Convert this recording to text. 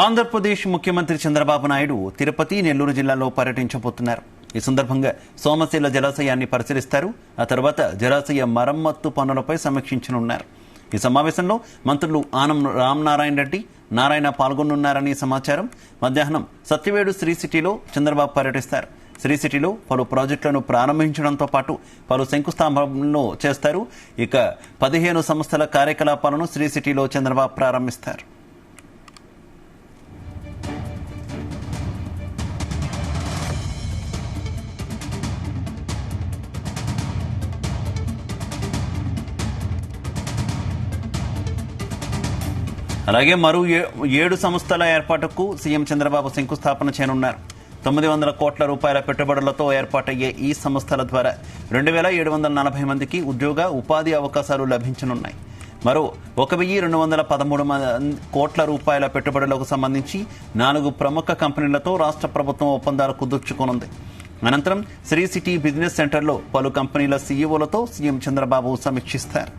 ఆంధ్రప్రదేశ్ ముఖ్యమంత్రి చంద్రబాబు నాయుడు తిరుపతి, నెల్లూరు జిల్లాలో పర్యటించబోతున్నారు. ఈ సందర్భంగా సోమశీల జలాశయాన్ని పరిశీలిస్తారు. ఆ తర్వాత జలాశయ మరమ్మత్తు పనులపై సమీక్షించనున్నారు. ఈ సమావేశంలో మంత్రులు ఆనం రామనారాయణ రెడ్డి, నారాయణ పాల్గొనున్నారని సమాచారం. మధ్యాహ్నం సత్యవేడు శ్రీ సిటీలో చంద్రబాబు పర్యటిస్తారు. శ్రీ సిటీలో పలు ప్రాజెక్టులను ప్రారంభించడంతో పాటు పలు శంకుస్థాపనలు చేస్తారు. ఇక 15 సంస్థల కార్యకలాపాలను శ్రీ సిటీలో చంద్రబాబు ప్రారంభిస్తారు. అలాగే మరో 7 సంస్థల ఏర్పాటుకు సీఎం చంద్రబాబు శంకుస్థాపన చేయనున్నారు. 900 కోట్ల రూపాయల పెట్టుబడులతో ఏర్పాటయ్యే ఈ సంస్థల ద్వారా 2740 మందికి ఉపాధి అవకాశాలు లభించనున్నాయి. మరో 1213 కోట్ల రూపాయల పెట్టుబడులకు సంబంధించి 4 ప్రముఖ కంపెనీలతో రాష్ట్ర ప్రభుత్వం ఒప్పందాలు కుదుర్చుకోనుంది. అనంతరం శ్రీ సిటీ బిజినెస్ సెంటర్లో పలు కంపెనీల సీఈఓలతో సీఎం చంద్రబాబు సమీక్షిస్తారు.